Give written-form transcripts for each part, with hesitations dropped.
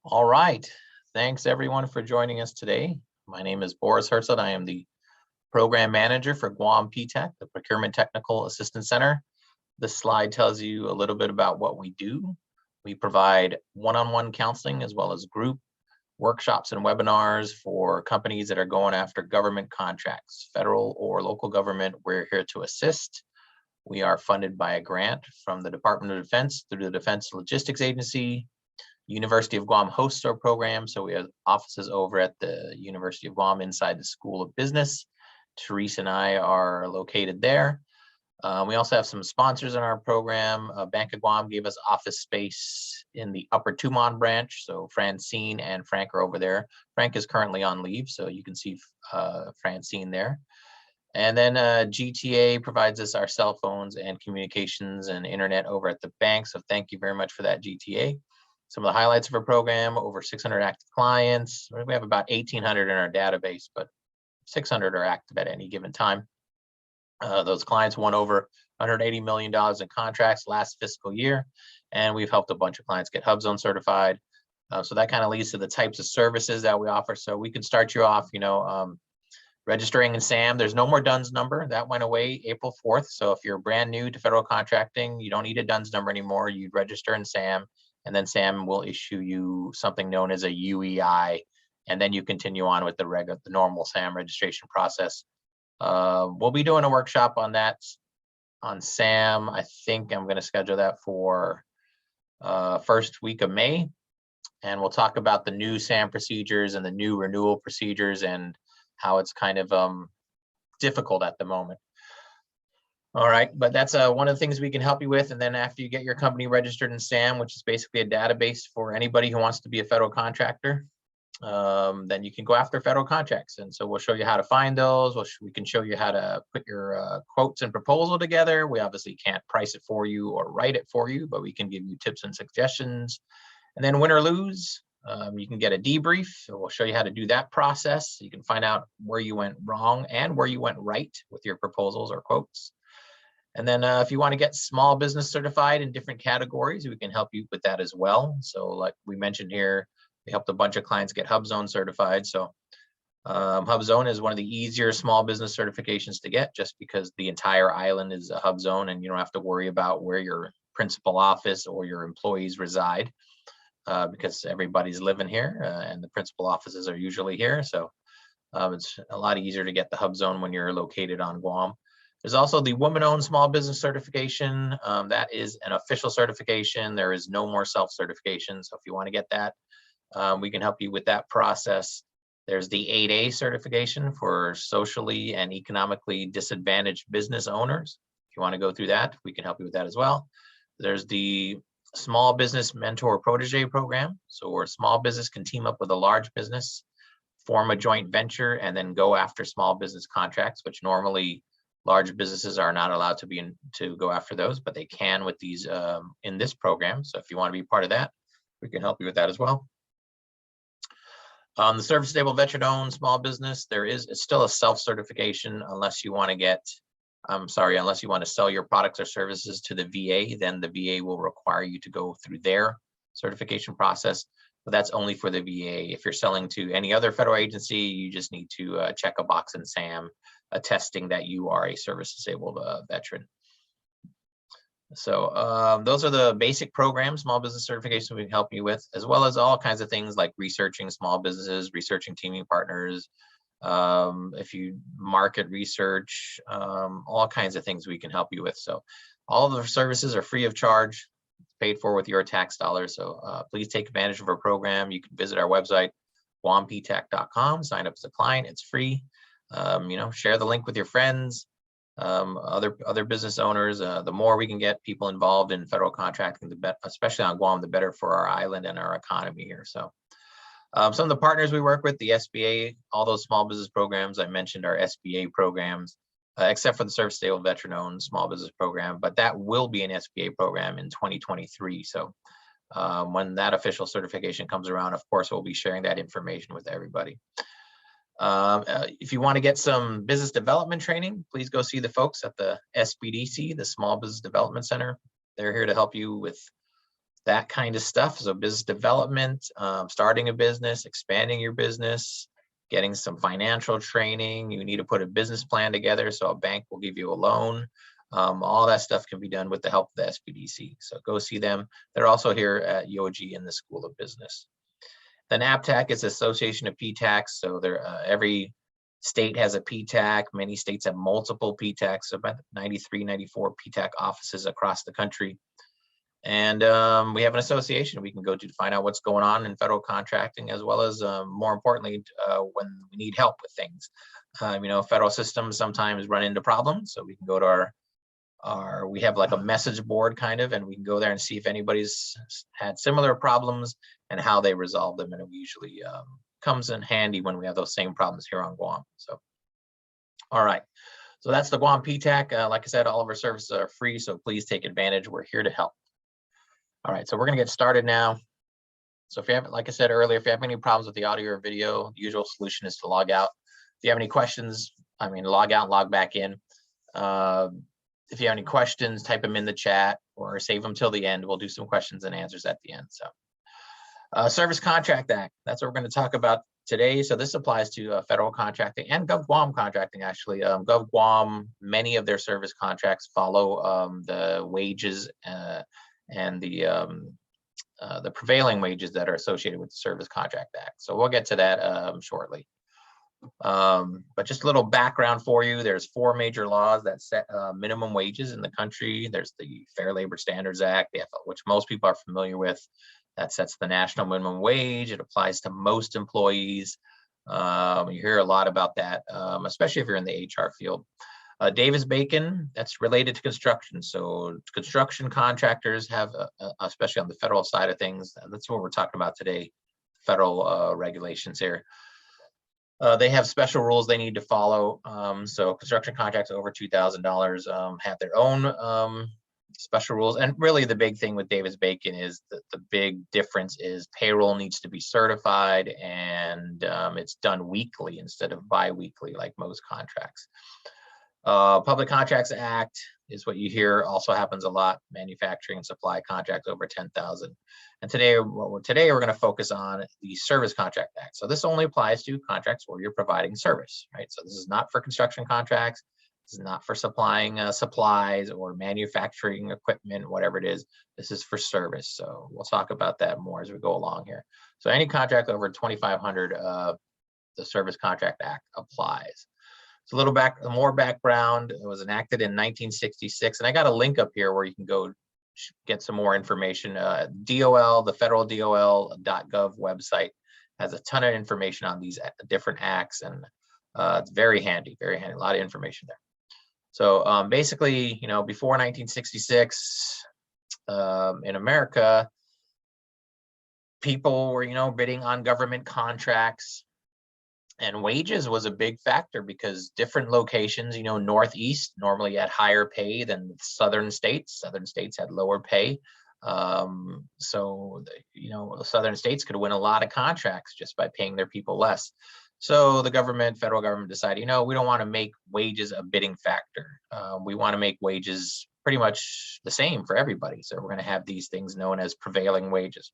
All right. Thanks everyone for joining us today. My name is Boris Herzog. I am the program manager for Guam PTAC, the Procurement Technical Assistance Center. This slide tells you a little bit about what we do. We provide one-on-one counseling as well as group workshops and webinars for companies that are going after government contracts, federal or local government. We're here to assist. We are funded by a grant from the Department of Defense through the Defense Logistics Agency. University of Guam hosts our program, so we have offices over at the University of Guam inside the School of Business. Therese and I are located there. We also have some sponsors in our program. Bank of Guam gave us office space in the Upper Tumon branch, so Francine and Frank are over there. Frank is currently on leave, so you can see Francine there. And then GTA provides us our cell phones and communications and internet over at the bank, so thank you very much for that, GTA. Some of the highlights of our program: over 600 active clients. We have about 1,800 in our database, but 600 are active at any given time. Those clients won over $180 million in contracts last fiscal year, and we've helped a bunch of clients get HubZone certified. So that kind of leads to the types of services that we offer. So we could start you off, registering in SAM. There's no more DUNS number. That went away April 4th. So if you're brand new to federal contracting, you don't need a DUNS number anymore. You'd register in SAM. And then SAM will issue you something known as a UEI, and then you continue on with the normal SAM registration process. We'll be doing a workshop on that on SAM. I think I'm going to schedule that for first week of May, and we'll talk about the new SAM procedures and the new renewal procedures and how it's kind of difficult at the moment. All right, but that's one of the things we can help you with. And then after you get your company registered in SAM, which is basically a database for anybody who wants to be a federal contractor, then you can go after federal contracts. And so we'll show you how to find those. We can show you how to put your quotes and proposal together. We obviously can't price it for you or write it for you, but we can give you tips and suggestions. And then win or lose, you can get a debrief. So we'll show you how to do that process. You can find out where you went wrong and where you went right with your proposals or quotes. And then if you want to get small business certified in different categories, we can help you with that as well. So like we mentioned here, we helped a bunch of clients get HubZone certified. So HubZone is one of the easier small business certifications to get, just because the entire island is a HubZone and you don't have to worry about where your principal office or your employees reside, because everybody's living here and the principal offices are usually here. So it's a lot easier to get the HubZone when you're located on Guam. There's also the woman-owned small business certification. That is an official certification. There is no more self-certification. So if you want to get that, we can help you with that process. There's the 8A certification for socially and economically disadvantaged business owners. If you want to go through that, we can help you with that as well. There's the small business mentor protege program. So where a small business can team up with a large business, form a joint venture, and then go after small business contracts, which normally large businesses are not allowed to go after those, but they can with these in this program. So if you want to be part of that, we can help you with that as well. The service-disabled veteran-owned small business, it's still a self-certification unless you want to unless you want to sell your products or services to the VA, then the VA will require you to go through their certification process. But that's only for the VA. If you're selling to any other federal agency, you just need to check a box in SAM attesting that you are a service-disabled veteran. So those are the basic programs, small business certification we can help you with, as well as all kinds of things like researching small businesses, researching teaming partners. If you market research, all kinds of things we can help you with. So all of the services are free of charge, paid for with your tax dollars. So please take advantage of our program. You can visit our website, guamptac.com, sign up as a client, it's free. Share the link with your friends, other business owners. The more we can get people involved in federal contracting, the better, especially on Guam, the better for our island and our economy here. So some of the partners we work with, the SBA, all those small business programs I mentioned are SBA programs, except for the service-disabled veteran-owned small business program, but that will be an SBA program in 2023. So when that official certification comes around, of course, we'll be sharing that information with everybody. If you want to get some business development training, please go see the folks at the SBDC, the Small Business Development Center. They're here to help you with that kind of stuff. So business development, starting a business, expanding your business, getting some financial training. You need to put a business plan together, so a bank will give you a loan. All that stuff can be done with the help of the SBDC. So go see them. They're also here at UOG in the School of Business. Then APTAC is Association of PTACs. So every state has a PTAC. Many states have multiple PTACs, so about 93, 94 PTAC offices across the country. And we have an association we can go to find out what's going on in federal contracting, as well as more importantly, when we need help with things. Federal systems sometimes run into problems, so we can go to we have like a message board kind of, and we can go there and see if anybody's had similar problems and how they resolve them. And it usually comes in handy when we have those same problems here on Guam. So, all right. So that's the Guam PTAC. Like I said, all of our services are free, so please take advantage. We're here to help. All right, so we're gonna get started now. So if you have, like I said earlier, if you have any problems with the audio or video, the usual solution is to log out. If you have any questions, log out and log back in. If you have any questions, type them in the chat or save them till the end. We'll do some questions and answers at the end. So Service Contract Act, that's what we're going to talk about today. So this applies to federal contracting and Gov Guam contracting, actually. Gov Guam, many of their service contracts follow the wages and the prevailing wages that are associated with the Service Contract Act. So we'll get to that shortly. But just a little background for you. There's 4 major laws that set minimum wages in the country. There's the Fair Labor Standards Act, which most people are familiar with. That sets the national minimum wage. It applies to most employees. You hear a lot about that, especially if you're in the HR field. Davis-Bacon, that's related to construction. So construction contractors have, especially on the federal side of things, that's what we're talking about today, federal regulations here. They have special rules they need to follow. So construction contracts over $2,000 have their own special rules. And really the big thing with Davis-Bacon is that the big difference is payroll needs to be certified, and it's done weekly instead of bi-weekly like most contracts. Public Contracts Act is what you hear, also happens a lot. Manufacturing and supply contracts over 10,000. And today we're going to focus on the Service Contract Act. So this only applies to contracts where you're providing service, right? So this is not for construction contracts. This is not for supplying supplies or manufacturing equipment, whatever it is. This is for service. So we'll talk about that more as we go along here. So any contract over 2,500, the Service Contract Act applies. So a little more background. It was enacted in 1966, and I got a link up here where you can go get some more information. DOL, the federal DOL.gov website has a ton of information on these different acts, and it's very handy, a lot of information there. So basically, before 1966, in America, people were, bidding on government contracts. And wages was a big factor because different locations, Northeast normally had higher pay than southern states. Southern states had lower pay. So, southern states could win a lot of contracts just by paying their people less. So the federal government decided, we don't want to make wages a bidding factor. We want to make wages pretty much the same for everybody. So we're going to have these things known as prevailing wages.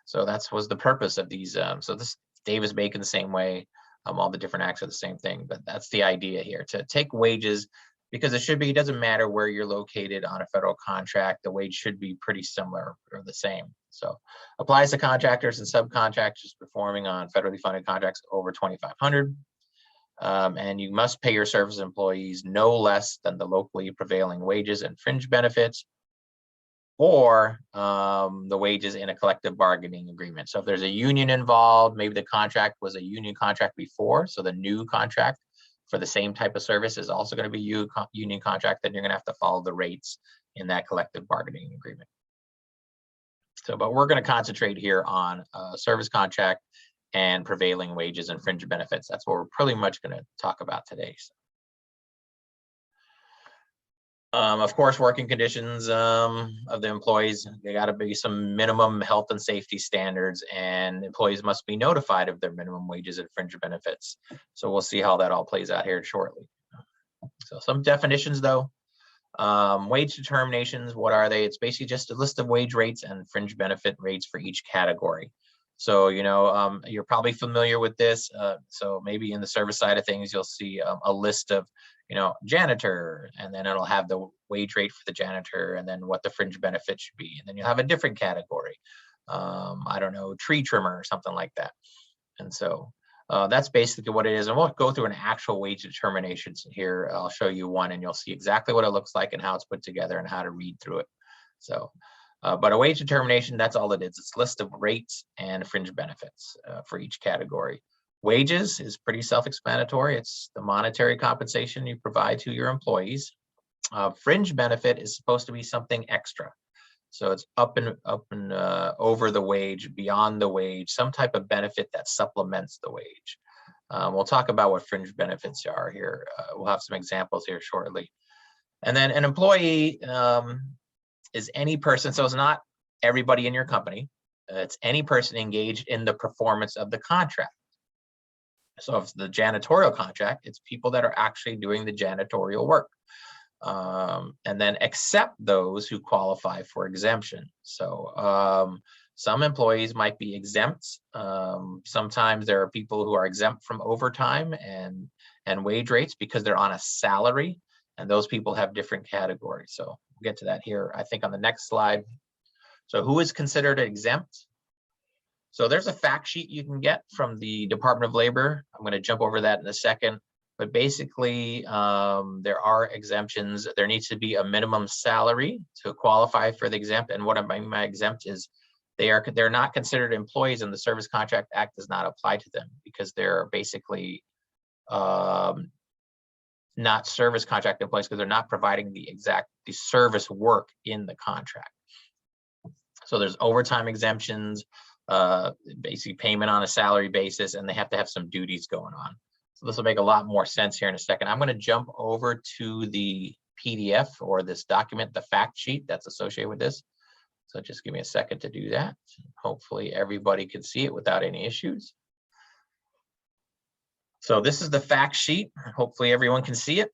So that was the purpose of these. So this Davis-Bacon the same way. All the different acts are the same thing, but that's the idea here, to take wages, because it doesn't matter where you're located on a federal contract, the wage should be pretty similar or the same. So applies to contractors and subcontractors performing on federally funded contracts over 2,500. And you must pay your service employees no less than the locally prevailing wages and fringe benefits, or the wages in a collective bargaining agreement. So if there's a union involved, maybe the contract was a union contract before, so the new contract for the same type of service is also going to be union contract, then you're going to have to follow the rates in that collective bargaining agreement. So, but we're going to concentrate here on service contract and prevailing wages and fringe benefits. That's what we're pretty much going to talk about today. Of course, working conditions of the employees, there got to be some minimum health and safety standards, and employees must be notified of their minimum wages and fringe benefits. So we'll see how that all plays out here shortly. So some definitions though. Wage determinations, what are they? It's basically just a list of wage rates and fringe benefit rates for each category. So, you're probably familiar with this. So maybe in the service side of things, you'll see a list of, janitor, and then it'll have the wage rate for the janitor and then what the fringe benefit should be. And then you'll have a different category. I don't know, tree trimmer or something like that. And so that's basically what it is. And we'll go through an actual wage determination here. I'll show you one and you'll see exactly what it looks like and how it's put together and how to read through it. So, but a wage determination, that's all it is. It's a list of rates and fringe benefits for each category. Wages is pretty self-explanatory. It's the monetary compensation you provide to your employees. Fringe benefit is supposed to be something extra. So it's up and over the wage, beyond the wage, some type of benefit that supplements the wage. We'll talk about what fringe benefits are here. We'll have some examples here shortly. And then an employee is any person, so it's not everybody in your company. It's any person engaged in the performance of the contract. So if it's the janitorial contract, it's people that are actually doing the janitorial work. And then accept those who qualify for exemption. So some employees might be exempt. Sometimes there are people who are exempt from overtime and wage rates because they're on a salary, and those people have different categories. So we'll get to that here, I think, on the next slide. So who is considered exempt? So there's a fact sheet you can get from the Department of Labor. I'm going to jump over that in a second. But basically, there are exemptions. There needs to be a minimum salary to qualify for the exempt. And what I mean by exempt is they're not considered employees, and the Service Contract Act does not apply to them because they're basically not service contract employees because they're not providing the service work in the contract. So there's overtime exemptions, basically payment on a salary basis, and they have to have some duties going on. So this will make a lot more sense here in a second. I'm going to jump over to the PDF or this document, the fact sheet that's associated with this. So just give me a second to do that. Hopefully everybody can see it without any issues. So this is the fact sheet. Hopefully everyone can see it.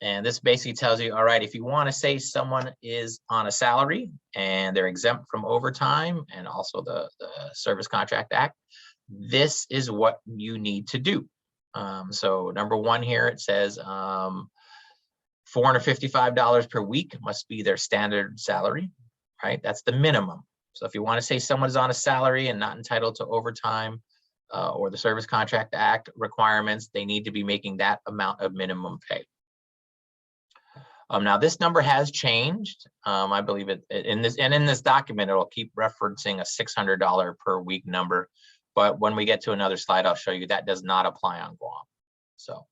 And this basically tells you, all right, if you want to say someone is on a salary and they're exempt from overtime and also the Service Contract Act, this is what you need to do. So number one here, it says $455 per week must be their standard salary, right? That's the minimum. So if you want to say someone is on a salary and not entitled to overtime or the Service Contract Act requirements, they need to be making that amount of minimum pay. Now this number has changed. I believe in this document, it will keep referencing a $600 per week number. But when we get to another slide, I'll show you that does not apply on Guam. So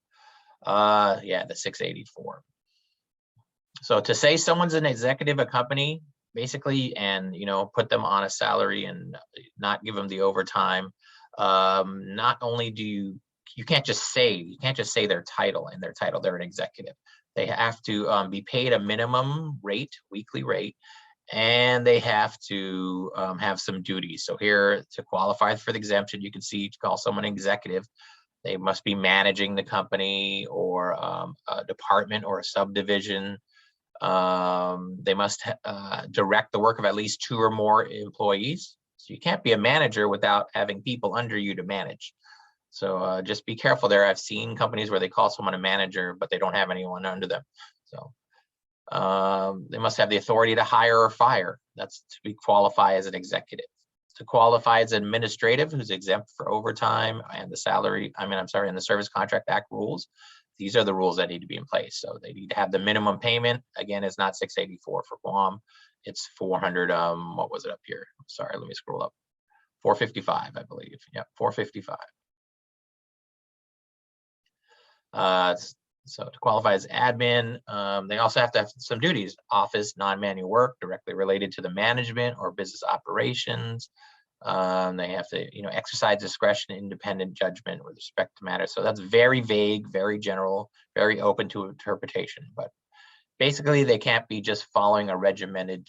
yeah, the 684. So to say someone's an executive of a company, basically, and put them on a salary and not give them the overtime, not only do you can't just say their title and their title, they're an executive. They have to be paid a minimum rate, weekly rate, and they have to have some duties. So here, to qualify for the exemption, you can see to call someone an executive, they must be managing the company or a department or a subdivision. They must direct the work of at least 2 or more employees. So you can't be a manager without having people under you to manage. So just be careful there. I've seen companies where they call someone a manager, but they don't have anyone under them. So they must have the authority to hire or fire. That's to qualify as an executive. To qualify as administrative, who's exempt for overtime and the and the Service Contract Act rules. These are the rules that need to be in place. So they need to have the minimum payment. Again, it's not 684 for Guam. It's 400. What was it up here? Sorry, let me scroll up. 455, I believe. Yep, 455. So to qualify as admin, they also have to have some duties: office, non-manual work directly related to the management or business operations. They have to, exercise discretion, independent judgment with respect to matters. So that's very vague, very general, very open to interpretation. But basically, they can't be just following a regimented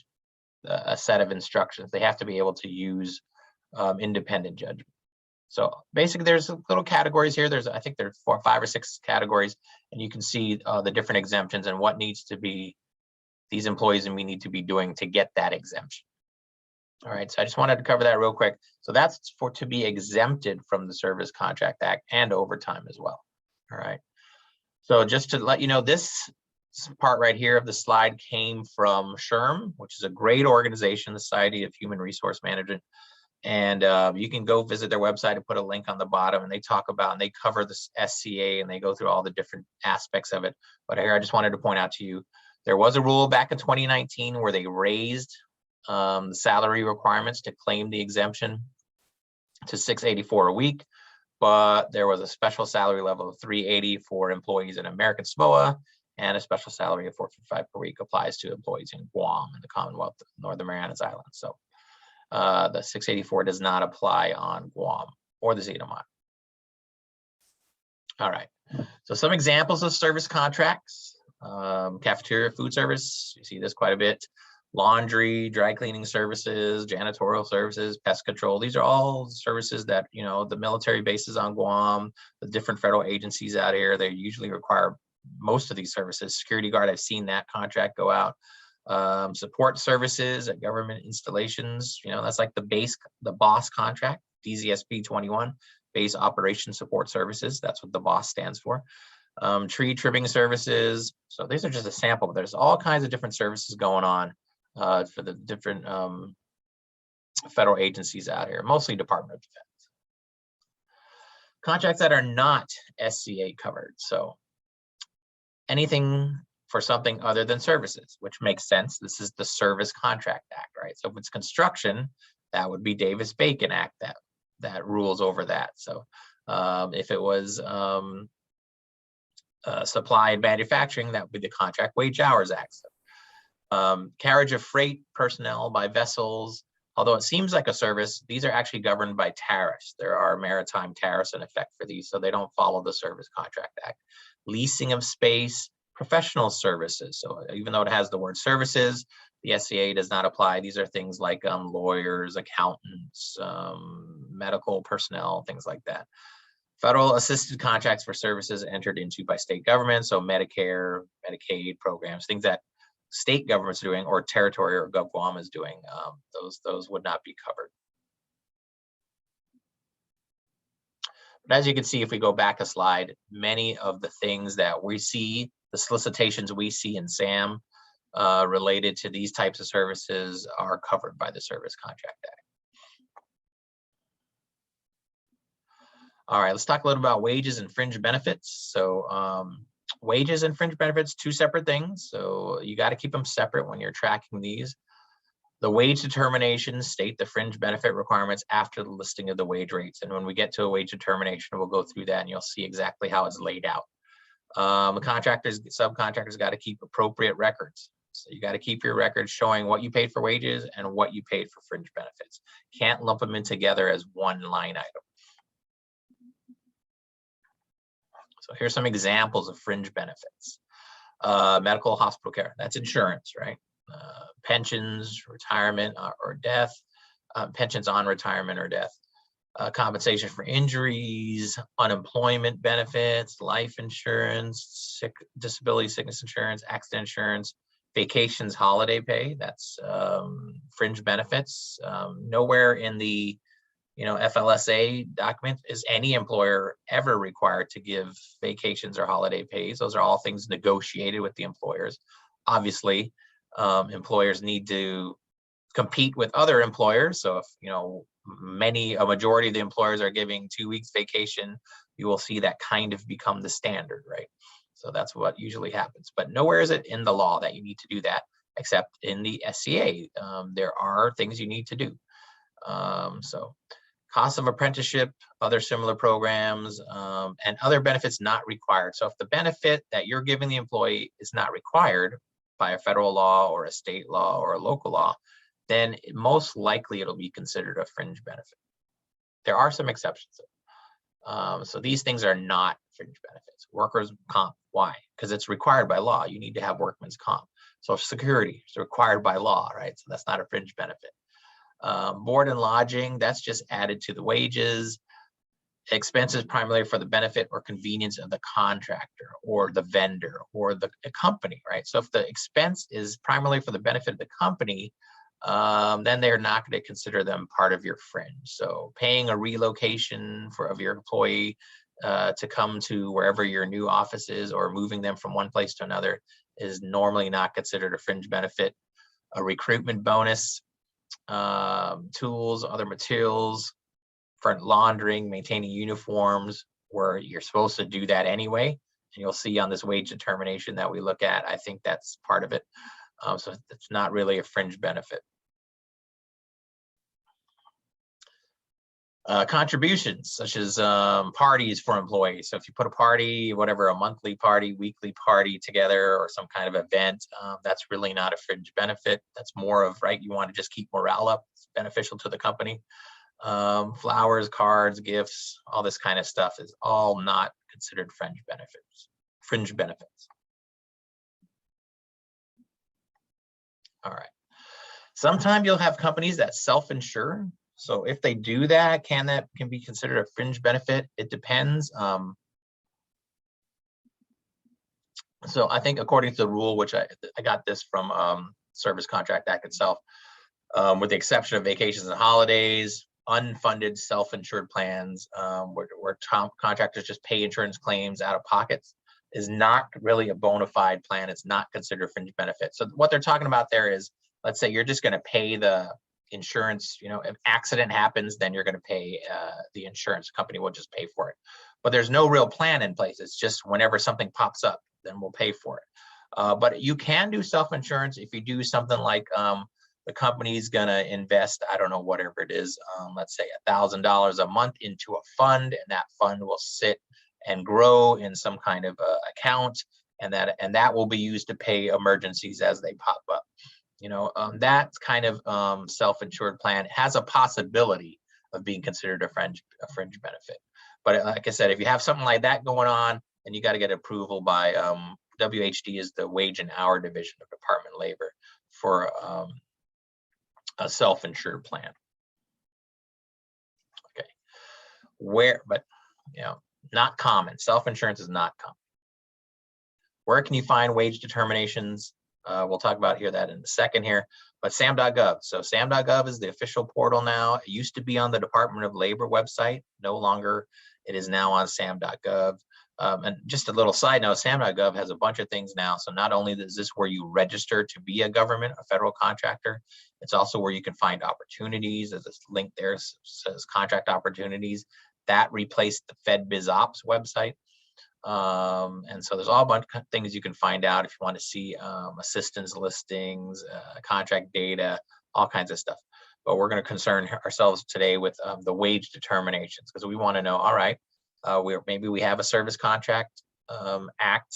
a set of instructions. They have to be able to use independent judgment. So basically there's little categories here. I think there's 4, 5 or 6 categories, and you can see the different exemptions and what needs to be, these employees and we need to be doing to get that exemption. All right, so I just wanted to cover that real quick. So that's to be exempted from the Service Contract Act and overtime as well. All right, so just to let you know, this part right here of the slide came from SHRM, which is a great organization, the Society of Human Resource Management. And you can go visit their website and put a link on the bottom, and they talk about, and they cover this SCA, and they go through all the different aspects of it. But here, I just wanted to point out to you, there was a rule back in 2019 where they raised the salary requirements to claim the exemption to $684 a week, but there was a special salary level of $380 for employees in American Samoa, and a special salary of $455 per week applies to employees in Guam and the Commonwealth of Northern Marianas Islands. So the $684 does not apply on Guam or the CNMI. All right, so some examples of service contracts: cafeteria, food service, you see this quite a bit. Laundry, dry cleaning services, janitorial services, pest control. These are all services that, you know, the military bases on Guam, the different federal agencies out here, they usually require most of these services. Security guard, I've seen that contract go out. Support services at government installations, you know, that's like the BOSS contract, DZSP 21, base operation support services. That's what the BOSS stands for. Tree trimming services. So these are just a sample. There's all kinds of different services going on for the different federal agencies out here, mostly Department of Defense. Contracts that are not SCA covered. So anything for something other than services, which makes sense. This is the Service Contract Act, right? So if it's construction, that would be Davis-Bacon Act that rules over that. So if it was supply and manufacturing, that would be the Contract Wage Hours Act. So, carriage of freight personnel by vessels, although it seems like a service, these are actually governed by tariffs. There are maritime tariffs in effect for these, so they don't follow the Service Contract Act. Leasing of space, professional services. So even though it has the word services, the SCA does not apply. These are things like lawyers, accountants, medical personnel, things like that. Federal assisted contracts for services entered into by state governments, so Medicare, Medicaid programs, things that state governments are doing or territory or Guam is doing, those would not be covered. But as you can see, if we go back a slide, many of the things that we see, the solicitations we see in SAM related to these types of services are covered by the Service Contract Act. All right, let's talk a little about wages and fringe benefits. So wages and fringe benefits, two separate things. So you got to keep them separate when you're tracking these. The wage determinations state the fringe benefit requirements after the listing of the wage rates. And when we get to a wage determination, we'll go through that and you'll see exactly how it's laid out. Contractors, subcontractors got to keep appropriate records. So you got to keep your records showing what you paid for wages and what you paid for fringe benefits. Can't lump them in together as one line item. So here's some examples of fringe benefits. Medical hospital care, that's insurance, right? Pensions, retirement or death, pensions on retirement or death, compensation for injuries, unemployment benefits, life insurance, disability sickness insurance, accident insurance, vacations, holiday pay, that's fringe benefits. Nowhere in the FLSA document is any employer ever required to give vacations or holiday pays. Those are all things negotiated with the employers. Obviously, employers need to compete with other employers. So if a majority of the employers are giving 2 weeks vacation, you will see that kind of become the standard, right? So that's what usually happens. But nowhere is it in the law that you need to do that, except in the SCA. There are things you need to do. So cost of apprenticeship, other similar programs, and other benefits not required. So if the benefit that you're giving the employee is not required by a federal law or a state law or a local law, then most likely it'll be considered a fringe benefit. There are some exceptions. So these things are not fringe benefits. Workers' comp, why? Because it's required by law. You need to have workman's comp. Social Security is required by law, right? So that's not a fringe benefit. Board and lodging, that's just added to the wages. Expenses primarily for the benefit or convenience of the contractor or the vendor or the company, right? So if the expense is primarily for the benefit of the company, then they're not going to consider them part of your fringe. So paying a relocation of your employee to come to wherever your new office is, or moving them from one place to another, is normally not considered a fringe benefit. A recruitment bonus, tools, other materials, for laundering, maintaining uniforms, where you're supposed to do that anyway. And you'll see on this wage determination that we look at, I think that's part of it. So it's not really a fringe benefit. Contributions such as parties for employees. So if you put a party, whatever, a monthly party, weekly party together, or some kind of event, that's really not a fringe benefit. That's more of, right, you want to just keep morale up. It's beneficial to the company. Flowers, cards, gifts, all this kind of stuff is all not considered fringe benefits. All right. Sometimes you'll have companies that self-insure. So if they do that, can be considered a fringe benefit? It depends. So I think according to the rule, which I got this from Service Contract Act itself, with the exception of vacations and holidays, unfunded self-insured plans where contractors just pay insurance claims out of pockets, is not really a bona fide plan. It's not considered fringe benefit. So what they're talking about there is, let's say you're just going to pay the insurance, you know, if accident happens, then you're going to pay, the insurance company will just pay for it. But there's no real plan in place. It's just whenever something pops up, then we'll pay for it. But you can do self-insurance if you do something like the company's going to invest, I don't know, whatever it is, let's say $1,000 a month into a fund, and that fund will sit and grow in some kind of account, and that will be used to pay emergencies as they pop up. You know, that kind of self-insured plan has a possibility of being considered a fringe benefit. But like I said, if you have something like that going on, then you got to get approval by WHD, is the Wage and Hour Division of Department of Labor, for a self-insured plan. Okay, but you know, not common. Self-insurance is not common. Where can you find wage determinations? We'll talk about that in a second here, but SAM.gov. So SAM.gov is the official portal now. It used to be on the Department of Labor website. No longer. It is now on SAM.gov. And just a little side note, SAM.gov has a bunch of things now. So not only is this where you register to be a government, a federal contractor, it's also where you can find opportunities. There's this link there, says contract opportunities. That replaced the FedBizOps website. And so there's all a bunch of things you can find out if you want to see assistance listings, contract data, all kinds of stuff. But we're going to concern ourselves today with the wage determinations, because we want to know, all right, maybe we have a Service Contract Act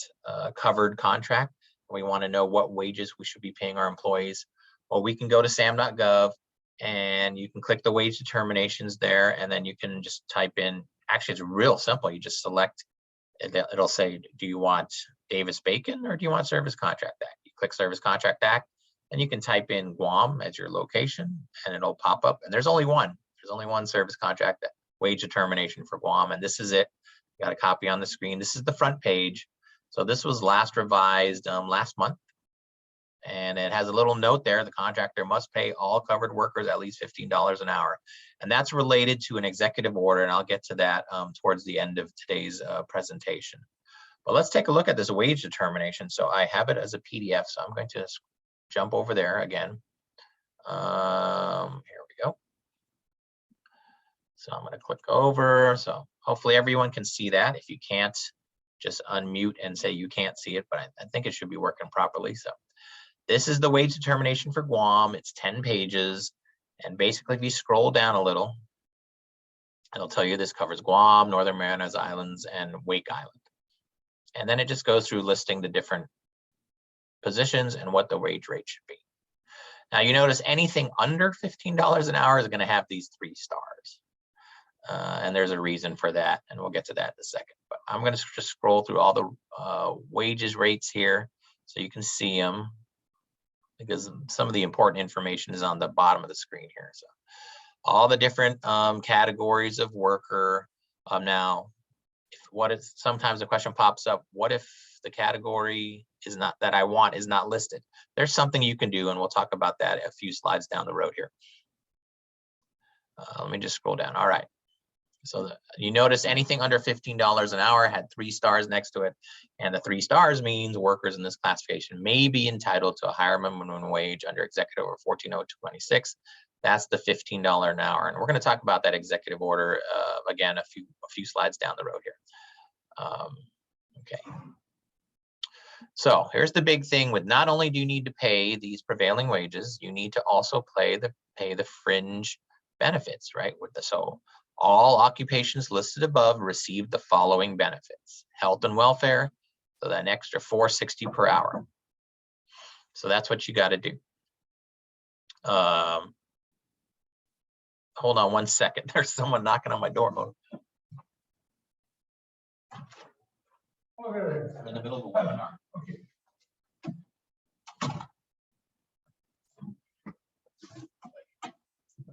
covered contract. We want to know what wages we should be paying our employees. Well, we can go to SAM.gov and you can click the wage determinations there, and then you can just type in, actually it's real simple. You just select, it'll say, do you want Davis-Bacon or do you want Service Contract Act? You click Service Contract Act and you can type in Guam as your location and it'll pop up. And there's only one Service Contract wage determination for Guam, and this is it. You got a copy on the screen. This is the front page. So this was last revised last month, and it has a little note there: the contractor must pay all covered workers at least $15 an hour, and that's related to an executive order, and I'll get to that towards the end of today's presentation. But let's take a look at this wage determination. So I have it as a PDF, so I'm going to jump over there again. Here we go. So I'm going to click over. So hopefully everyone can see that. If you can't, just unmute and say you can't see it, but I think it should be working properly. So this is the wage determination for Guam. It's 10 pages. And basically, if you scroll down a little, it'll tell you this covers Guam, Northern Marianas Islands, and Wake Island. And then it just goes through listing the different positions and what the wage rate should be. Now you notice anything under $15 an hour is going to have these 3 stars. And there's a reason for that, and we'll get to that in a second. But I'm going to just scroll through all the wages rates here so you can see them, because some of the important information is on the bottom of the screen here. So all the different categories of worker, Now, sometimes the question pops up, what if the category is not that I want is not listed? There's something you can do, and we'll talk about that a few slides down the road here. Let me just scroll down. All right. So you notice anything under $15 an hour had 3 stars next to it. And the 3 stars means workers in this classification may be entitled to a higher minimum wage under Executive Order 140226. That's the $15 an hour. And we're going to talk about that executive order again a few slides down the road here. Okay. So here's the big thing with not only do you need to pay these prevailing wages, you need to also pay the fringe benefits, right? So all occupations listed above receive the following benefits: health and welfare, so that extra $4.60 per hour. So that's what you got to do. Hold on one second. There's someone knocking on my door. I'm in the middle of a webinar. Okay.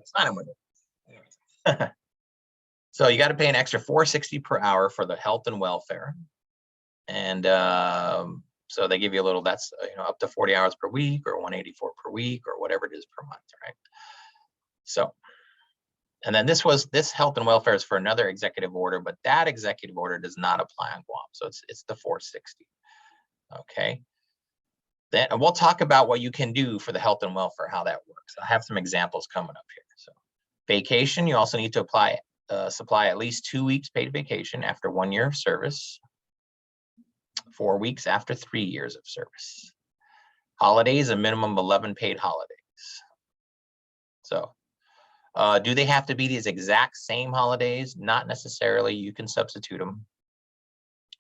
Sign in with it. So you got to pay an extra $4.60 per hour for the health and welfare, and so they give you a little. That's up to 40 hours per week, or 184 per week, or whatever it is per month, right? So, and then this health and welfare is for another executive order, but that executive order does not apply on Guam, so it's the $4.60. Okay. Then we'll talk about what you can do for the health and welfare, how that works. I have some examples coming up here. So, vacation, you also need to supply at least 2 weeks paid vacation after 1 year of service, 4 weeks after 3 years of service. Holidays, a minimum of 11 paid holidays. So do they have to be these exact same holidays? Not necessarily. You can substitute them,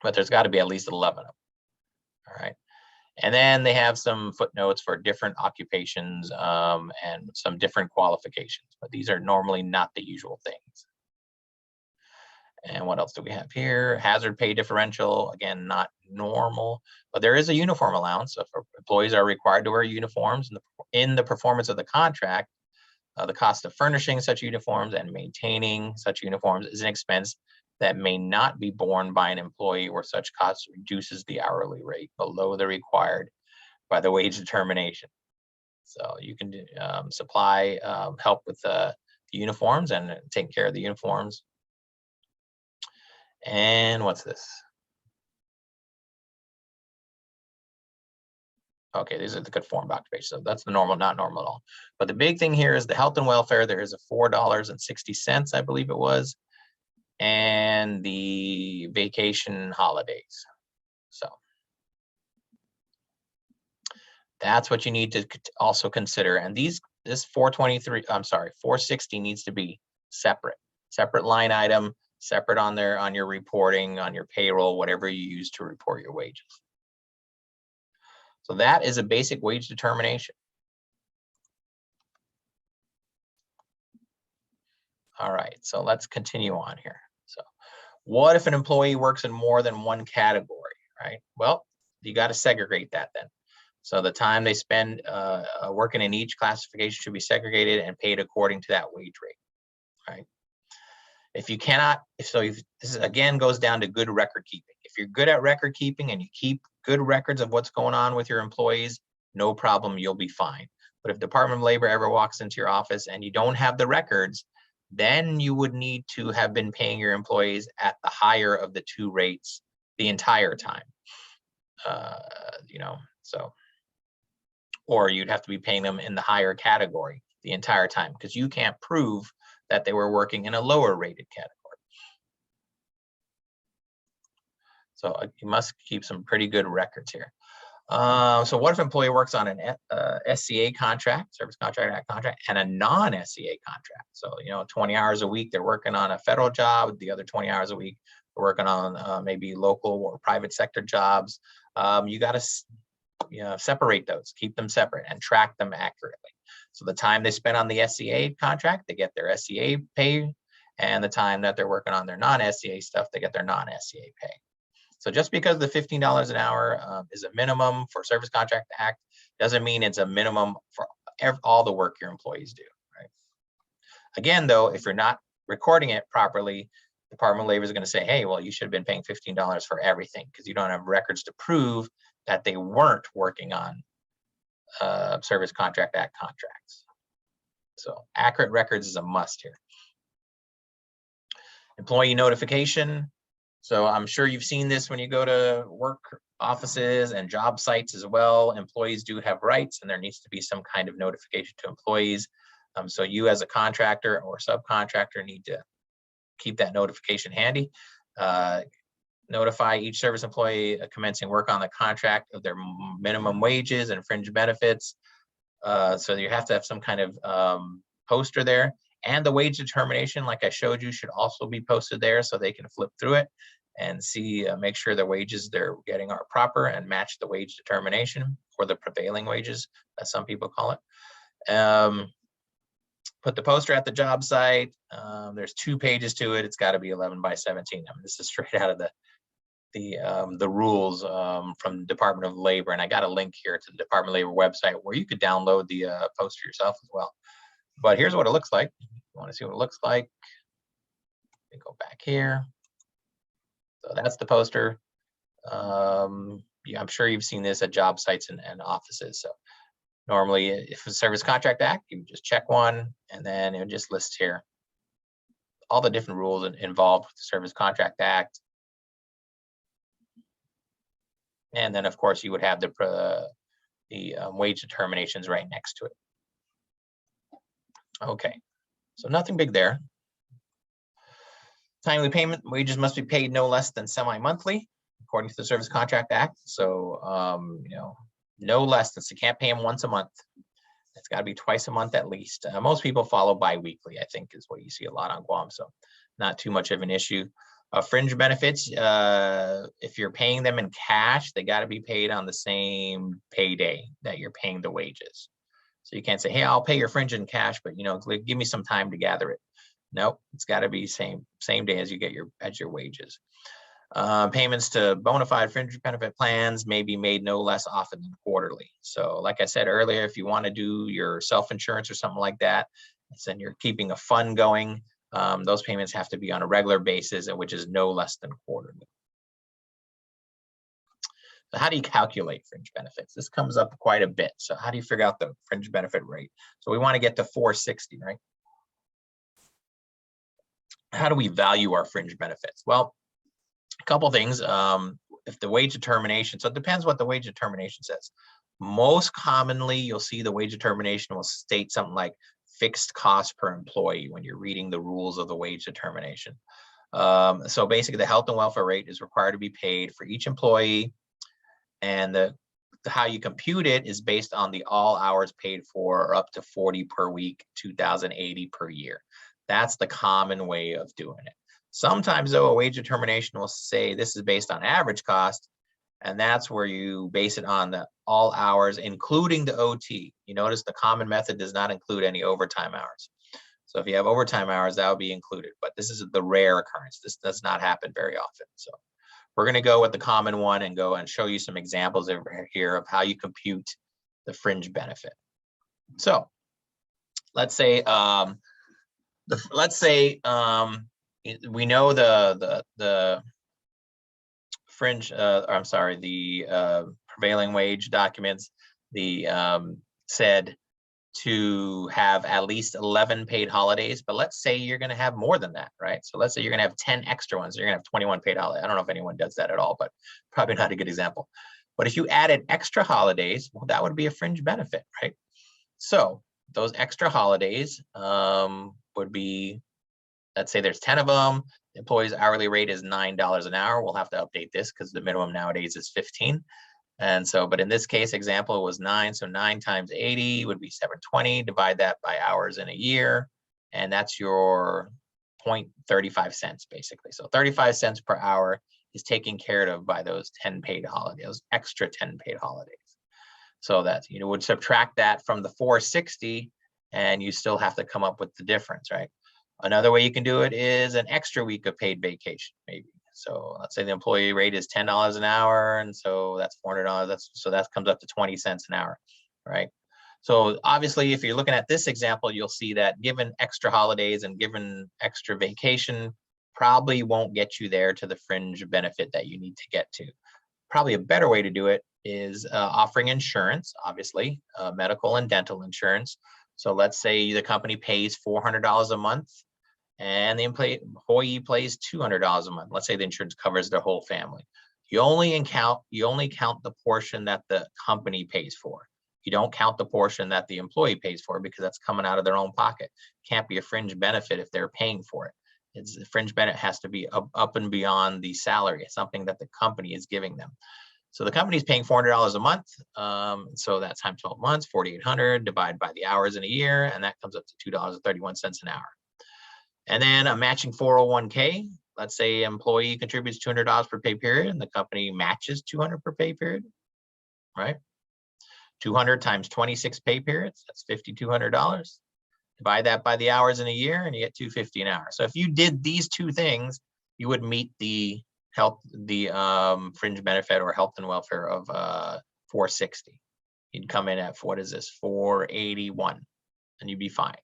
but there's got to be at least 11 of them. All right. And then they have some footnotes for different occupations and some different qualifications, but these are normally not the usual things. And what else do we have here? Hazard pay differential, again, not normal, but there is a uniform allowance. So if employees are required to wear uniforms in the performance of the contract, the cost of furnishing such uniforms and maintaining such uniforms is an expense that may not be borne by an employee, or such cost reduces the hourly rate below the required by the wage determination. So you can supply help with the uniforms and take care of the uniforms. And what's this? Okay, these are the conformed occupation. So that's the normal, not normal at all. But the big thing here is the health and welfare. There is a $4.60, I believe it was, and the vacation holidays. So that's what you need to also consider. And this 460 needs to be separate line item, separate on your reporting, on your payroll, whatever you use to report your wages. So that is a basic wage determination. All right, so let's continue on here. So what if an employee works in more than one category, right? Well, you got to segregate that then. So the time they spend working in each classification should be segregated and paid according to that wage rate, right? If you cannot, this again goes down to good record keeping. If you're good at record keeping and you keep good records of what's going on with your employees, no problem, you'll be fine. But if Department of Labor ever walks into your office and you don't have the records, then you would need to have been paying your employees at the higher of the 2 rates the entire time. Or you'd have to be paying them in the higher category the entire time, because you can't prove that they were working in a lower rated category. So you must keep some pretty good records here. So what if an employee works on an SCA contract, Service Contract Act contract, and a non-SCA contract? So, 20 hours a week, they're working on a federal job. The other 20 hours a week, they're working on maybe local or private sector jobs. You got to separate those, keep them separate and track them accurately. So the time they spend on the SCA contract, they get their SCA pay, and the time that they're working on their non-SCA stuff, they get their non-SCA pay. So just because the $15 an hour is a minimum for Service Contract Act doesn't mean it's a minimum for all the work your employees do, right? Again, though, if you're not recording it properly, Department of Labor is going to say, hey, well, you should have been paying $15 for everything because you don't have records to prove that they weren't working on Service Contract Act contracts. So accurate records is a must here. Employee notification. So I'm sure you've seen this when you go to work offices and job sites as well. Employees do have rights, and there needs to be some kind of notification to employees. So you as a contractor or subcontractor need to keep that notification handy. Notify each service employee commencing work on the contract of their minimum wages and fringe benefits. So you have to have some kind of poster there. And the wage determination, like I showed you, should also be posted there so they can flip through it and see, make sure the wages they're getting are proper and match the wage determination, or the prevailing wages, as some people call it. Put the poster at the job site. There's 2 pages to it. It's got to be 11 by 17. I mean, this is straight out of the rules from the Department of Labor, and I got a link here to the Department of Labor website where you could download the poster yourself as well. But here's what it looks like. If you want to see what it looks like, let me go back here. So that's the poster. Yeah, I'm sure you've seen this at job sites and offices. So normally, if it's Service Contract Act, you just check one, and then it just lists here all the different rules involved with the Service Contract Act. And then, of course, you would have the wage determinations right next to it. Okay, so nothing big there. Timely payment, wages must be paid no less than semi-monthly, according to the Service Contract Act. So, you know, no less than, so you can't pay them once a month. It's got to be twice a month at least. Most people follow bi-weekly, I think, is what you see a lot on Guam. So not too much of an issue. Fringe benefits, if you're paying them in cash, they got to be paid on the same payday that you're paying the wages. So you can't say, hey, I'll pay your fringe in cash, but you know, give me some time to gather it. Nope, it's got to be same day as you get your wages. Payments to bona fide fringe benefit plans may be made no less often than quarterly. So like I said earlier, if you want to do your self-insurance or something like that, and you're keeping a fund going, those payments have to be on a regular basis, which is no less than quarterly. So how do you calculate fringe benefits? This comes up quite a bit. So how do you figure out the fringe benefit rate? So we want to get to 460, right? How do we value our fringe benefits? Well, a couple things. If the wage determination, so it depends what the wage determination says. Most commonly, you'll see the wage determination will state something like fixed cost per employee when you're reading the rules of the wage determination. So basically, the health and welfare rate is required to be paid for each employee, and how you compute it is based on the all hours paid for, or up to 40 per week, 2,080 per year. That's the common way of doing it. Sometimes, though, a wage determination will say this is based on average cost, and that's where you base it on the all hours, including the OT. You notice the common method does not include any overtime hours. So if you have overtime hours, that will be included, but this is the rare occurrence. This does not happen very often. So we're going to go with the common one and go and show you some examples over here of how you compute the fringe benefit. So let's say we know the fringe, I'm sorry, the prevailing wage documents, said to have at least 11 paid holidays, but let's say you're going to have more than that, right? So let's say you're going to have 10 extra ones. You're going to have 21 paid holidays. I don't know if anyone does that at all, but probably not a good example. But if you added extra holidays, well, that would be a fringe benefit, right? So those extra holidays would be, let's say there's 10 of them. The employee's hourly rate is $9 an hour. We'll have to update this because the minimum nowadays is 15. And so, but in this case example, it was 9. So 9 times 80 would be 720. Divide that by hours in a year, and that's your 0.35 cents basically. So 35 cents per hour is taken care of by those 10 paid holidays, those extra 10 paid holidays. So that, you know, would subtract that from the 460, and you still have to come up with the difference, right? Another way you can do it is an extra week of paid vacation, maybe. So let's say the employee rate is $10 an hour, and so that's $400. So that comes up to 20 cents an hour, right? So obviously, if you're looking at this example, you'll see that given extra holidays and given extra vacation, probably won't get you there to the fringe benefit that you need to get to. Probably a better way to do it is offering insurance, obviously, medical and dental insurance. So let's say the company pays $400 a month and the employee pays $200 a month. Let's say the insurance covers their whole family. You only count the portion that the company pays for. You don't count the portion that the employee pays for, because that's coming out of their own pocket. Can't be a fringe benefit if they're paying for it. It's the fringe benefit has to be up and beyond the salary. It's something that the company is giving them. So the company is paying $400 a month. So that's times 12 months, 4,800 divided by the hours in a year, and that comes up to $2.31 an hour. And then a matching 401k. Let's say employee contributes $200 per pay period, and the company matches $200 per pay period, right? 200 times 26 pay periods, that's $5,200. Divide that by the hours in a year, and you get $250 an hour. So if you did these two things, you would meet the fringe benefit or health and welfare of $460. You'd come in at, what is this, $481, and you'd be fine.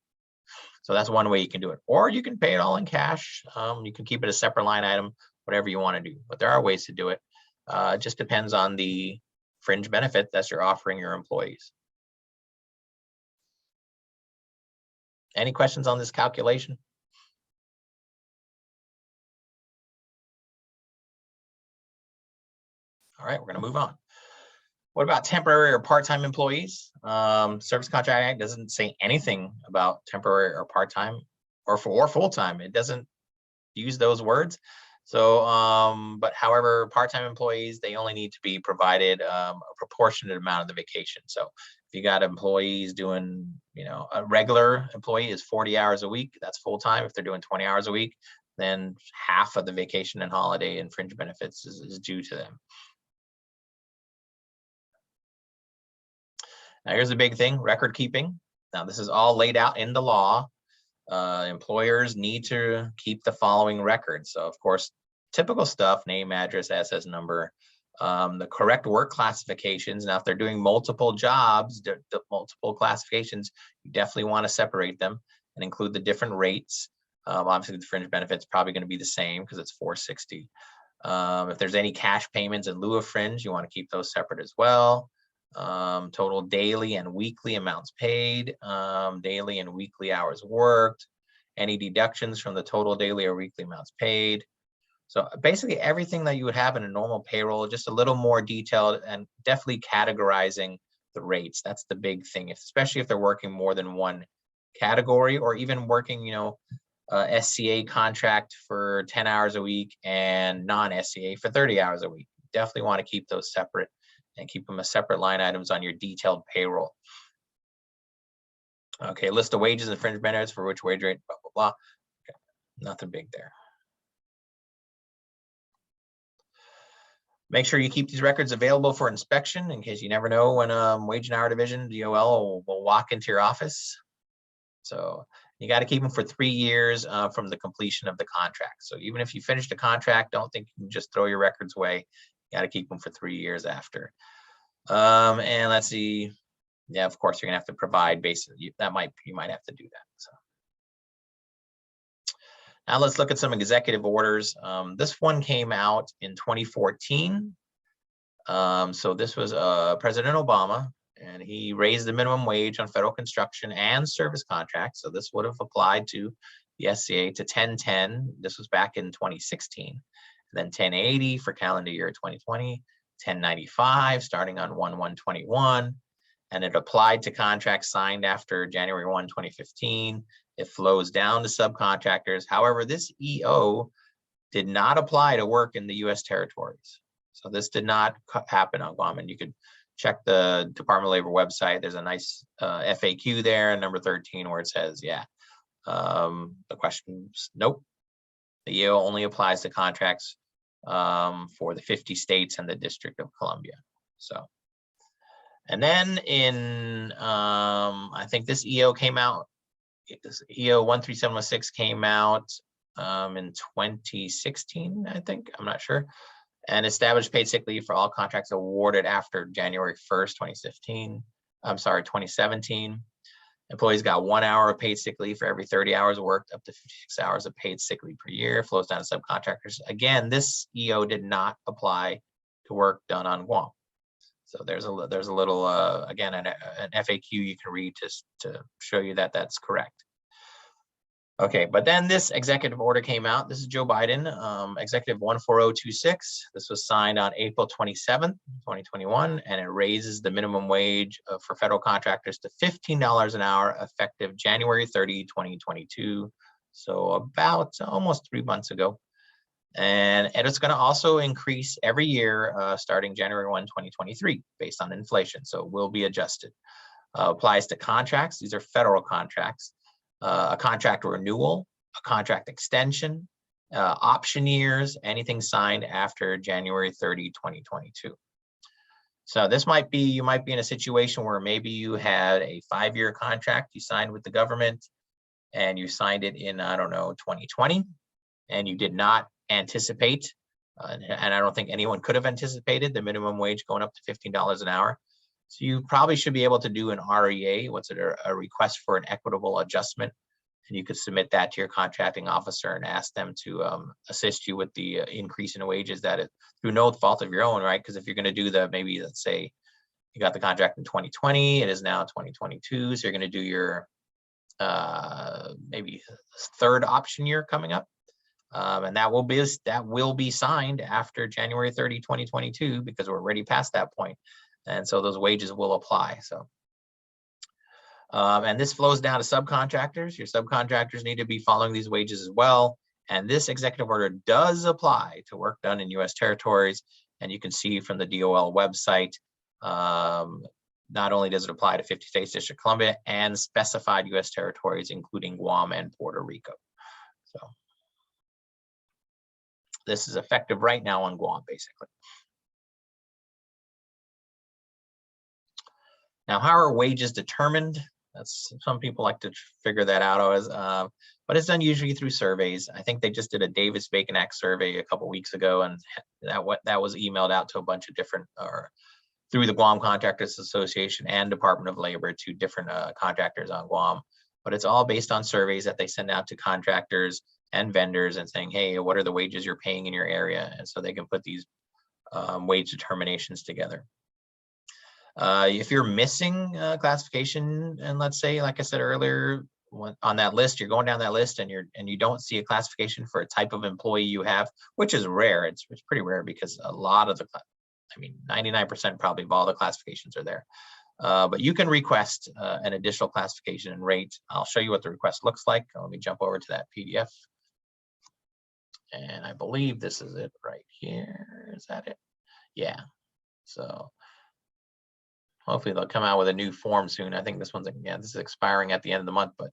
So that's one way you can do it. Or you can pay it all in cash. You can keep it a separate line item, whatever you want to do. But there are ways to do it. It just depends on the fringe benefit that you're offering your employees. Any questions on this calculation? All right, we're going to move on. What about temporary or part-time employees? Service Contract Act doesn't say anything about temporary or part-time or full-time. It doesn't use those words. So, but however, part-time employees, they only need to be provided a proportionate amount of the vacation. So if you got employees doing, a regular employee is 40 hours a week, that's full-time. If they're doing 20 hours a week, then half of the vacation and holiday and fringe benefits is due to them. Now, here's the big thing, record keeping. Now, this is all laid out in the law. Employers need to keep the following records. So, of course, typical stuff, name, address, SS number, the correct work classifications. Now, if they're doing multiple jobs, multiple classifications, you definitely want to separate them and include the different rates. Obviously, the fringe benefit's probably going to be the same because it's $460. If there's any cash payments in lieu of fringe, you want to keep those separate as well. Total daily and weekly amounts paid, daily and weekly hours worked, any deductions from the total daily or weekly amounts paid. So basically everything that you would have in a normal payroll, just a little more detailed, and definitely categorizing the rates. That's the big thing, especially if they're working more than one category, or even working, SCA contract for 10 hours a week and non-SCA for 30 hours a week. Definitely want to keep those separate and keep them as separate line items on your detailed payroll. Okay, list of wages and fringe benefits for which wage rate, blah, blah, blah. Okay, nothing big there. Make sure you keep these records available for inspection in case you never know when Wage and Hour Division, DOL, will walk into your office. So you got to keep them for 3 years from the completion of the contract. So even if you finish the contract, don't think you can just throw your records away. You got to keep them for 3 years after. And let's see. Yeah, of course, you're gonna have to provide basically you might have to do that. So now let's look at some executive orders. This one came out in 2014. So this was President Obama, and he raised the minimum wage on federal construction and service contracts. So this would have applied to the SCA to $10.10. This was back in 2016. Then $10.80 for calendar year 2020, $10.95 starting on 1/1/21, and it applied to contracts signed after January 1, 2015. It flows down to subcontractors. However, this EO did not apply to work in the U.S. territories. So this did not happen on Guam, and you could check the Department of Labor website. There's a nice FAQ there, number 13, where it says, yeah, the question's nope. The EO only applies to contracts for the 50 states and the District of Columbia. So, and then in, I think this EO came out, this EO 13706 came out in 2016, I think, I'm not sure, and established paid sick leave for all contracts awarded after January 1st, 2017. Employees got 1 hour of paid sick leave for every 30 hours worked, up to 56 hours of paid sick leave per year, flows down to subcontractors. Again, this EO did not apply to work done on Guam. So there's a little, again, an FAQ you can read to show you that that's correct. Okay, but then this executive order came out. This is Joe Biden, Executive 14026. This was signed on April 27th, 2021, and it raises the minimum wage for federal contractors to $15 an hour effective January 30, 2022. So about almost 3 months ago. And it's going to also increase every year starting January 1, 2023, based on inflation. So it will be adjusted. Applies to contracts. These are federal contracts. A contract renewal, a contract extension, option years, anything signed after January 30, 2022. So this might be, you might be in a situation where maybe you had a 5-year contract you signed with the government and you signed it in, I don't know, 2020, and you did not anticipate, and I don't think anyone could have anticipated the minimum wage going up to $15 an hour. So you probably should be able to do an REA, a request for an equitable adjustment, and you could submit that to your contracting officer and ask them to assist you with the increase in wages that is through no fault of your own, right? Because if you're going to do the, maybe let's say you got the contract in 2020, it is now 2022, so you're going to do your maybe 3rd option year coming up, and that will be signed after January 30, 2022, because we're already past that point. And so those wages will apply. So, and this flows down to subcontractors. Your subcontractors need to be following these wages as well. And this executive order does apply to work done in U.S. territories. And you can see from the DOL website, not only does it apply to 50 states, District of Columbia, and specified U.S. territories, including Guam and Puerto Rico. So this is effective right now on Guam, basically. Now, how are wages determined? That's, some people like to figure that out as, but it's done usually through surveys. I think they just did a Davis-Bacon Act survey a couple weeks ago, and that was emailed out to a bunch of different, or through the Guam Contractors Association and Department of Labor to different contractors on Guam. But it's all based on surveys that they send out to contractors and vendors and saying, hey, what are the wages you're paying in your area? And so they can put these wage determinations together. If you're missing classification, and let's say, like I said earlier, on that list, you're going down that list and you don't see a classification for a type of employee you have, which is rare. It's pretty rare, because a lot of the, I mean, 99% probably of all the classifications are there. But you can request an additional classification and rate. I'll show you what the request looks like. Let me jump over to that PDF. And I believe this is it right here. Is that it? Yeah. So hopefully they'll come out with a new form soon. I think this one's, yeah, this is expiring at the end of the month, but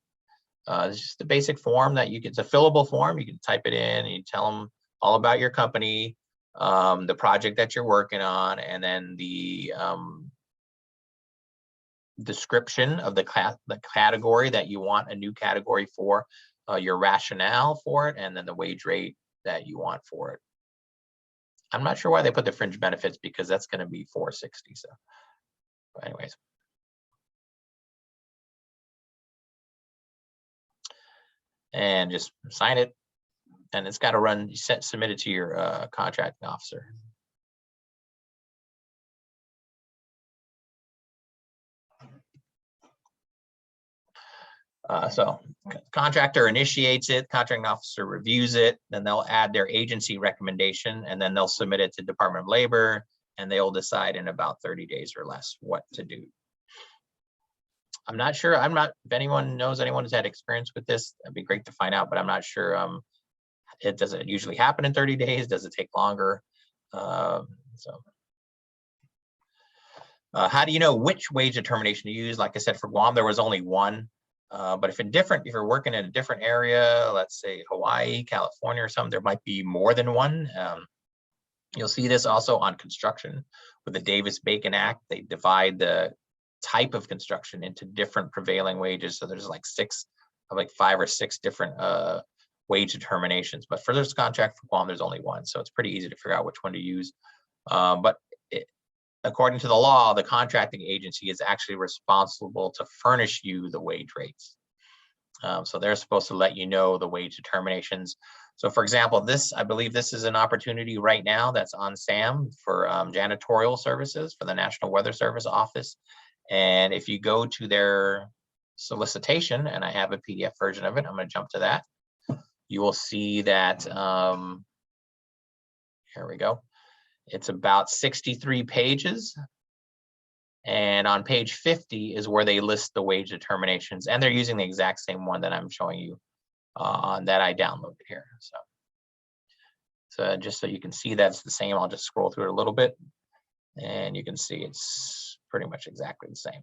it's just a basic form that you can, it's a fillable form. You can type it in and you tell them all about your company, the project that you're working on, and then the description of the category that you want a new category for, your rationale for it, and then the wage rate that you want for it. I'm not sure why they put the fringe benefits, because that's going to be $460. So, but anyways. And just sign it, and it's got to run, submit it to your contracting officer. So contractor initiates it, contracting officer reviews it, then they'll add their agency recommendation, and then they'll submit it to Department of Labor, and they'll decide in about 30 days or less what to do. I'm not sure, if anyone knows anyone who's had experience with this, that'd be great to find out, but I'm not sure. Does it usually happen in 30 days? Does it take longer? How do you know which wage determination to use? Like I said, for Guam, there was only one. But if you're working in a different area, let's say Hawaii, California, or something, there might be more than one. You'll see this also on construction with the Davis-Bacon Act. They divide the type of construction into different prevailing wages. So there's like 5 or 6 different wage determinations. But for this contract for Guam, there's only one. So it's pretty easy to figure out which one to use. But according to the law, the contracting agency is actually responsible to furnish you the wage rates. So they're supposed to let you know the wage determinations. So for example, I believe this is an opportunity right now that's on SAM for janitorial services for the National Weather Service office. And if you go to their solicitation, and I have a PDF version of it, I'm going to jump to that. You will see that, here we go. It's about 63 pages. And on page 50 is where they list the wage determinations, and they're using the exact same one that I'm showing you that I downloaded here. So just so you can see that's the same, I'll just scroll through it a little bit, and you can see it's pretty much exactly the same.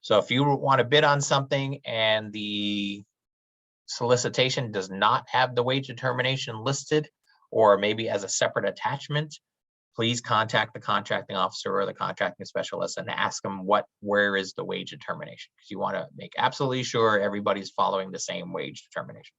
So if you want to bid on something and the solicitation does not have the wage determination listed, or maybe as a separate attachment, please contact the contracting officer or the contracting specialist and ask them where is the wage determination, because you want to make absolutely sure everybody's following the same wage determination.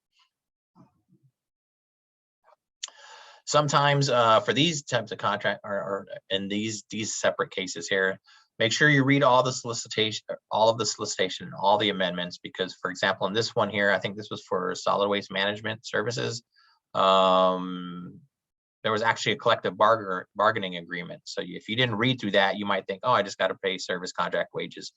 Sometimes for these types of contract or in these separate cases here, make sure you read all the solicitation, all of the solicitation, all the amendments, because for example, in this one here, I think this was for solid waste management services. There was actually a collective bargaining agreement. So if you didn't read through that, you might think, oh, I just got to pay service contract wages.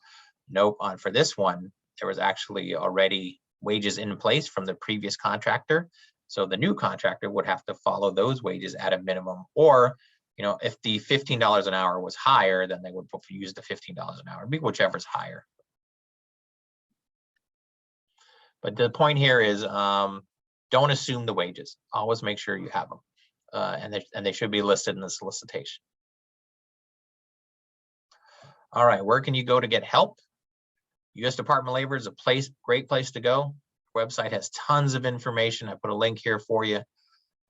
Nope, for this one, there was actually already wages in place from the previous contractor. So the new contractor would have to follow those wages at a minimum, or if the $15 an hour was higher, then they would use the $15 an hour, whichever's higher. But the point here is don't assume the wages. Always make sure you have them. And they should be listed in the solicitation. All right, where can you go to get help? U.S. Department of Labor is a great place to go. The website has tons of information. I put a link here for you.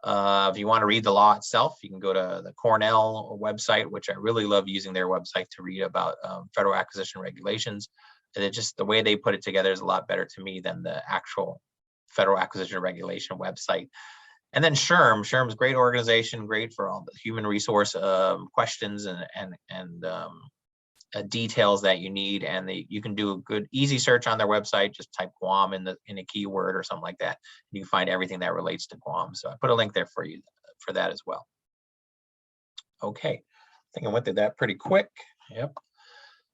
If you want to read the law itself, you can go to the Cornell website, which I really love using their website to read about federal acquisition regulations. And the way they put it together is a lot better to me than the actual federal acquisition regulation website. And then SHRM. SHRM is a great organization, great for all the human resource questions and details that you need. And you can do a good, easy search on their website. Just type Guam in a keyword or something like that. You can find everything that relates to Guam. So I put a link there for you for that as well. Okay, I think I went through that pretty quick. Yep.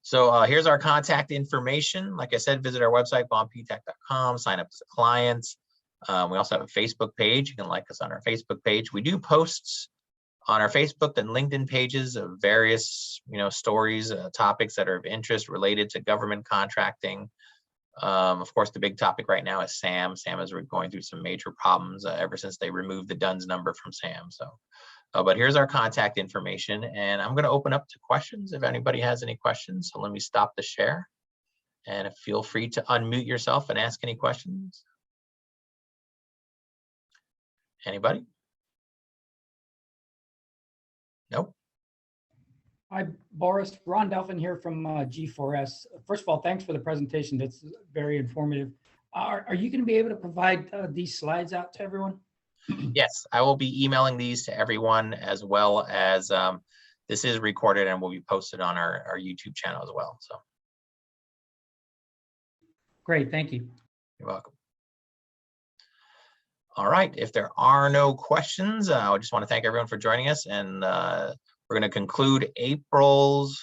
So here's our contact information. Like I said, visit our website, guamptac.com, sign up as a client. We also have a Facebook page. You can like us on our Facebook page. We do posts on our Facebook and LinkedIn pages of various, stories, topics that are of interest related to government contracting. Of course, the big topic right now is SAM. SAM is going through some major problems ever since they removed the DUNS number from SAM. So, but here's our contact information, and I'm going to open up to questions if anybody has any questions. So let me stop the share, and feel free to unmute yourself and ask any questions. Anybody? Nope. Hi, Boris. Ron Delphin here from G4S. First of all, thanks for the presentation. That's very informative. Are you going to be able to provide these slides out to everyone? Yes, I will be emailing these to everyone, as well as this is recorded and will be posted on our YouTube channel as well. So. Great, thank you. You're welcome. All right, if there are no questions, I just want to thank everyone for joining us, and we're going to conclude April's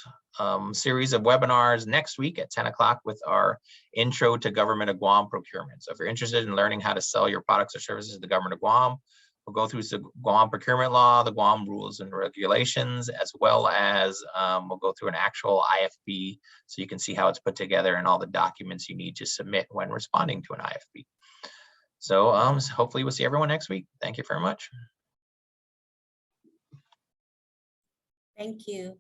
series of webinars next week at 10 o'clock with our Intro to Government of Guam Procurement. So if you're interested in learning how to sell your products or services to the government of Guam, we'll go through the Guam procurement law, the Guam rules and regulations, as well as we'll go through an actual IFB so you can see how it's put together and all the documents you need to submit when responding to an IFB. So hopefully we'll see everyone next week. Thank you very much. Thank you.